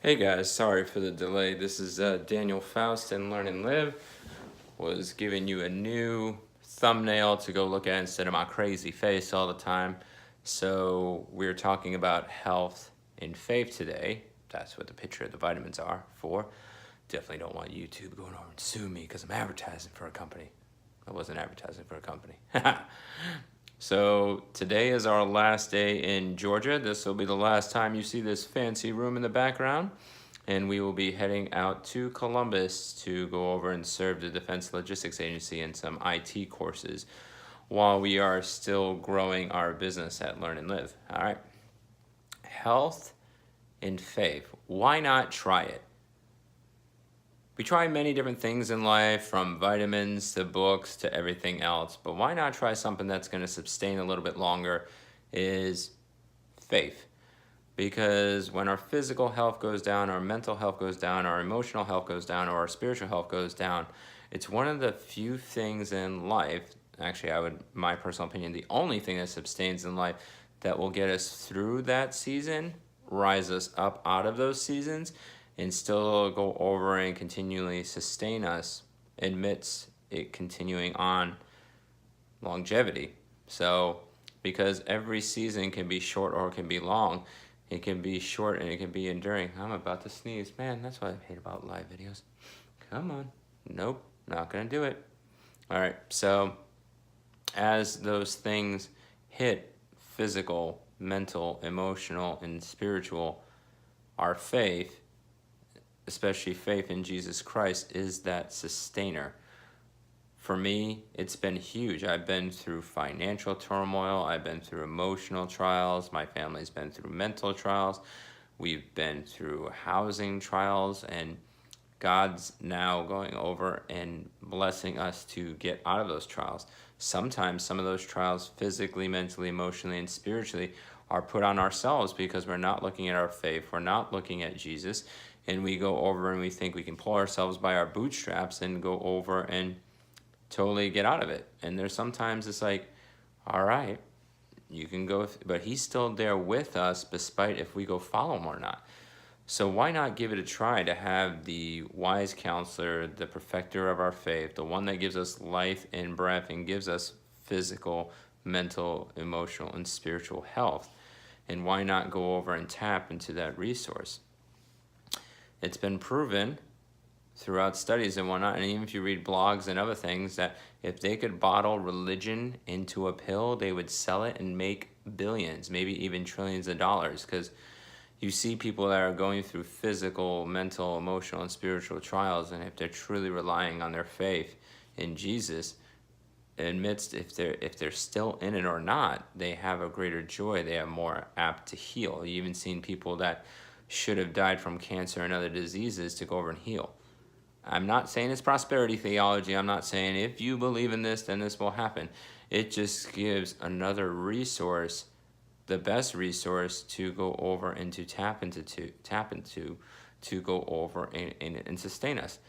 Hey guys, sorry for the delay. This is Daniel Faust and Learn and Live. Was giving you a new thumbnail to go look at instead of my crazy face all the time. So we're talking about health and faith today. That's what the picture of the vitamins are for. Definitely don't want YouTube going over and sue me because I'm advertising for a company. I wasn't advertising for a company. So today is our last day in Georgia. This will be the last time you see this fancy room in the background. And we will be heading out to Columbus to go over and serve the Defense Logistics Agency in some IT courses while we are still growing our business at Learn and Live. All right. Health and faith. Why not try it? We try many different things in life, from vitamins to books to everything else, but why not try something that's going to sustain a little bit longer is faith. Because when our physical health goes down, our mental health goes down, our emotional health goes down, or our spiritual health goes down, it's one of the few things in life, actually my personal opinion, the only thing that sustains in life that will get us through that season, rise us up out of those seasons, and still go over and continually sustain us amidst it continuing on longevity. So, because every season can be short or it can be long, it can be short and it can be enduring. I'm about to sneeze. Man, that's what I hate about live videos. Come on. Nope, not gonna do it. All right, so as those things hit physical, mental, emotional, and spiritual, our faith, especially faith in Jesus Christ, is that sustainer. For me, it's been huge. I've been through financial turmoil. I've been through emotional trials. My family's been through mental trials. We've been through housing trials, and God's now going over and blessing us to get out of those trials. Sometimes some of those trials, physically, mentally, emotionally, and spiritually, are put on ourselves because we're not looking at our faith. We're not looking at Jesus. And we go over and we think we can pull ourselves by our bootstraps and go over and totally get out of it. And there's sometimes it's like, all right, you can go, but he's still there with us despite if we go follow him or not. So why not give it a try to have the wise counselor, the perfecter of our faith, the one that gives us life and breath and gives us physical, mental, emotional, and spiritual health? And why not go over and tap into that resource? It's been proven throughout studies and whatnot, and even if you read blogs and other things, that if they could bottle religion into a pill, they would sell it and make billions, maybe even trillions of dollars. Because you see people that are going through physical, mental, emotional, and spiritual trials, and if they're truly relying on their faith in Jesus, amidst if they're still in it or not, they have a greater joy. They are more apt to heal. You even seen people that should have died from cancer and other diseases to go over and heal. I'm not saying it's prosperity theology. I'm not saying if you believe in this, then this will happen. It just gives another resource, the best resource to go over and to tap into to go over and sustain us.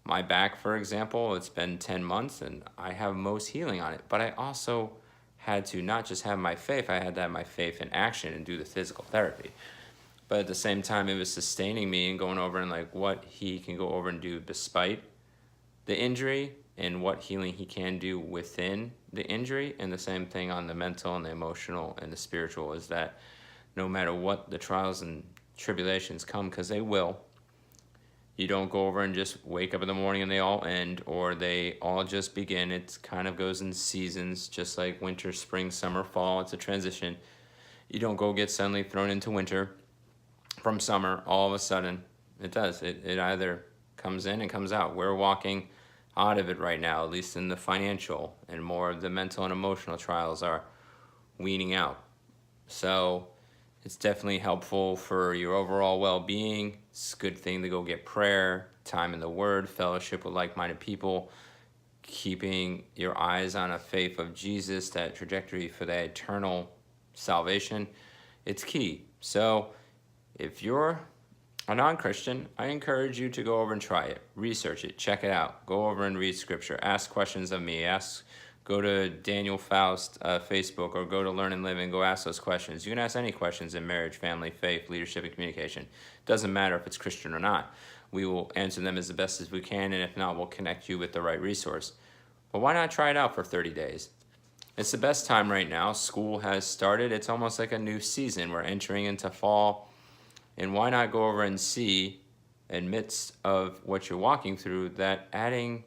My back, for example, it's been 10 months and I have most healing on it. But I also had to not just have my faith, I had to have my faith in action and do the physical therapy. But at the same time, it was sustaining me and going over and like what he can go over and do despite the injury and what healing he can do within the injury. And the same thing on the mental and the emotional and the spiritual is that no matter what the trials and tribulations come, because they will, you don't go over and just wake up in the morning and they all end, or they all just begin. It kind of goes in seasons, just like winter, spring, summer, fall. It's a transition. You don't go get suddenly thrown into winter from summer all of a sudden. It does. It either comes in and comes out. We're walking out of it right now, at least in the financial, and more of the mental and emotional trials are weaning out. So it's definitely helpful for your overall well-being. It's a good thing to go get prayer, time in the Word, fellowship with like-minded people, keeping your eyes on a faith of Jesus, that trajectory for that eternal salvation. It's key. So if you're a non-Christian, I encourage you to go over and try it. Research it. Check it out. Go over and read scripture. Ask questions of me. go to Daniel Faust Facebook, or go to Learn and Live and go ask those questions. You can ask any questions in marriage, family, faith, leadership, and communication. Doesn't matter if it's Christian or not. We will answer them as the best as we can, and if not, we'll connect you with the right resource. But why not try it out for 30 days? It's the best time right now. School has started. It's almost like a new season. We're entering into fall. And why not go over and see, in midst of what you're walking through, that adding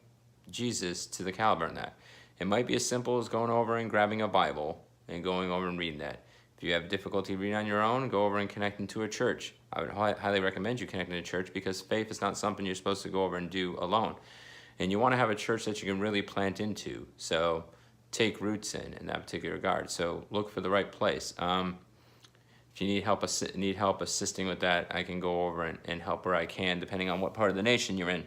Jesus to the caliber in that. It might be as simple as going over and grabbing a Bible and going over and reading that. If you have difficulty reading on your own, go over and connect into a church. I would highly recommend you connect in a church, because faith is not something you're supposed to go over and do alone. And you want to have a church that you can really plant into. So take roots in that particular regard. So look for the right place. If you need help assisting with that, I can go over and help where I can, depending on what part of the nation you're in.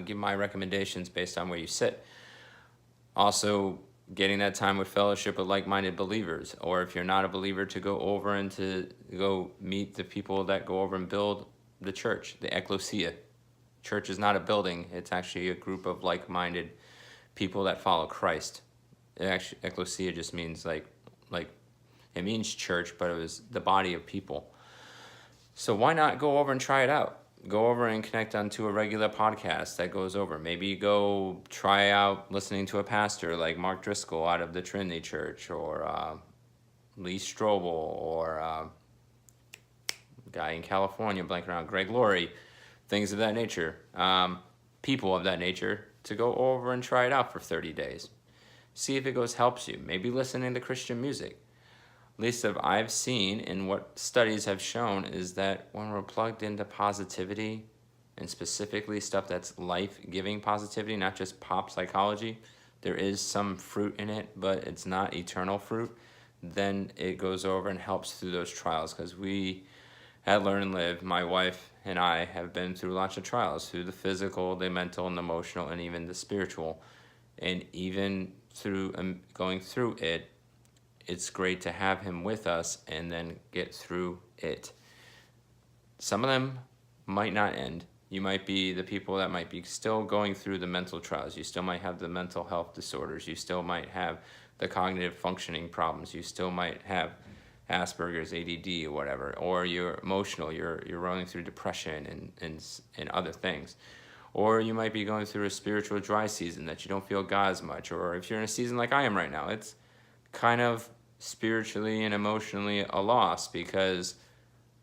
Give my recommendations based on where you sit. Also, getting that time with fellowship with like-minded believers, or if you're not a believer, to go over and to go meet the people that go over and build the church, the ecclesia. Church is not a building. It's actually a group of like-minded people that follow Christ. Actually, ecclesia just means like it means church, but it was the body of people. So why not go over and try it out? Go over and connect onto a regular podcast that goes over. Maybe go try out listening to a pastor like Mark Driscoll out of the Trinity Church, or Lee Strobel, or a guy in California, blanking around, Greg Laurie, things of that nature, people of that nature, to go over and try it out for 30 days. See if it helps you. Maybe listening to Christian music. At least that I've seen, and what studies have shown, is that when we're plugged into positivity, and specifically stuff that's life-giving positivity, not just pop psychology, there is some fruit in it, but it's not eternal fruit, then it goes over and helps through those trials. Because we at Learn and Live, my wife and I, have been through lots of trials, through the physical, the mental, and the emotional, and even the spiritual. And even through going through it, it's great to have him with us and then get through it. Some of them might not end. You might be the people that might be still going through the mental trials. You still might have the mental health disorders. You still might have the cognitive functioning problems. You still might have Asperger's, ADD, or whatever. Or you're emotional. You're running through depression and other things. Or you might be going through a spiritual dry season that you don't feel God as much. Or if you're in a season like I am right now, it's kind of spiritually and emotionally a loss, because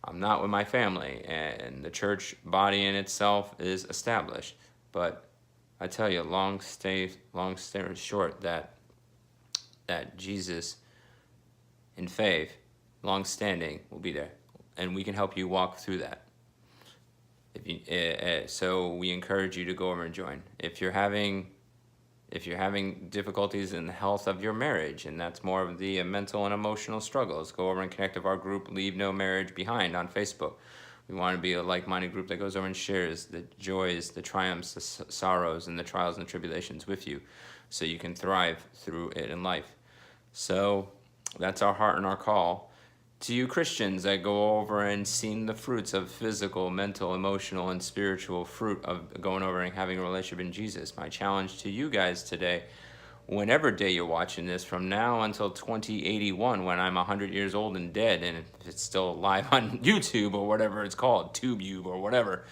I'm not with my family and the church body in itself is established. But I tell you, long story short, that Jesus in faith, long standing, will be there, and we can help you walk through that. So we encourage you to go over and join. If you're having difficulties in the health of your marriage, and that's more of the mental and emotional struggles, go over and connect with our group, Leave No Marriage Behind, on Facebook. We want to be a like-minded group that goes over and shares the joys, the triumphs, the sorrows, and the trials and tribulations with you, so you can thrive through it in life. So that's our heart and our call. To you Christians that go over and seen the fruits of physical, mental, emotional, and spiritual fruit of going over and having a relationship in Jesus, my challenge to you guys today, whenever day you're watching this, from now until 2081, when I'm 100 years old and dead, and if it's still live on YouTube or whatever it's called, TubeYube or whatever,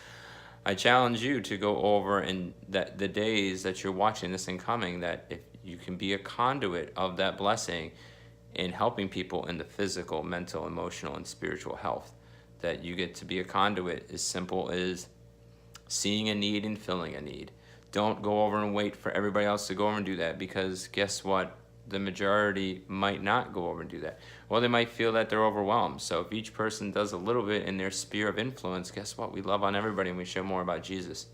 I challenge you to go over and that the days that you're watching this and coming, that if you can be a conduit of that blessing in helping people in the physical, mental, emotional, and spiritual health, that you get to be a conduit as simple as seeing a need and filling a need. Don't go over and wait for everybody else to go over and do that, because guess what? The majority might not go over and do that. Well, they might feel that they're overwhelmed. So if each person does a little bit in their sphere of influence, guess what? We love on everybody and we share more about Jesus.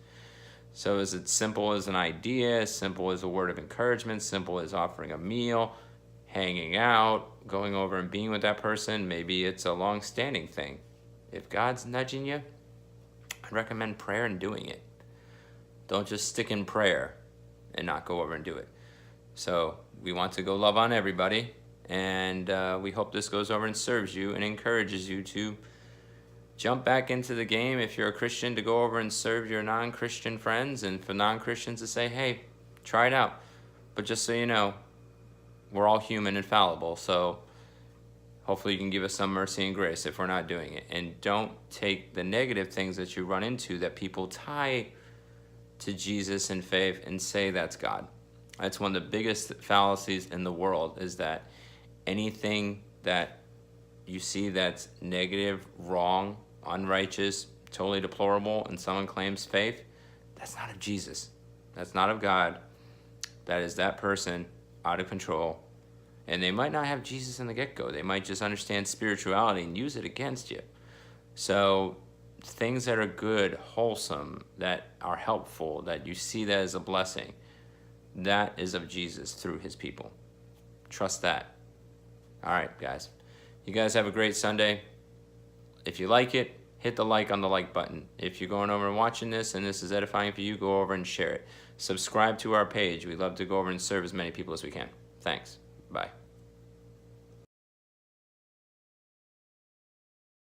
So is it simple as an idea, as simple as a word of encouragement, simple as offering a meal, hanging out, going over and being with that person? Maybe it's a long-standing thing. If God's nudging you, I'd recommend prayer and doing it. Don't just stick in prayer and not go over and do it. So we want to go love on everybody, and we hope this goes over and serves you and encourages you to jump back into the game. If you're a Christian, to go over and serve your non-Christian friends, and for non-Christians to say, hey, try it out. But just so you know, we're all human and fallible, so hopefully you can give us some mercy and grace if we're not doing it. And don't take the negative things that you run into that people tie to Jesus and faith and say that's God. That's one of the biggest fallacies in the world, is that anything that you see that's negative, wrong, unrighteous, totally deplorable, and someone claims faith, that's not of Jesus. That's not of God. That is that person out of control. And they might not have Jesus in the get-go. They might just understand spirituality and use it against you. So things that are good, wholesome, that are helpful, that you see that as a blessing, that is of Jesus through his people. Trust that. All right, guys. You guys have a great Sunday. If you like it, hit the like on the like button. If you're going over and watching this and this is edifying for you, go over and share it. Subscribe to our page. We love to go over and serve as many people as we can. Thanks. Bye.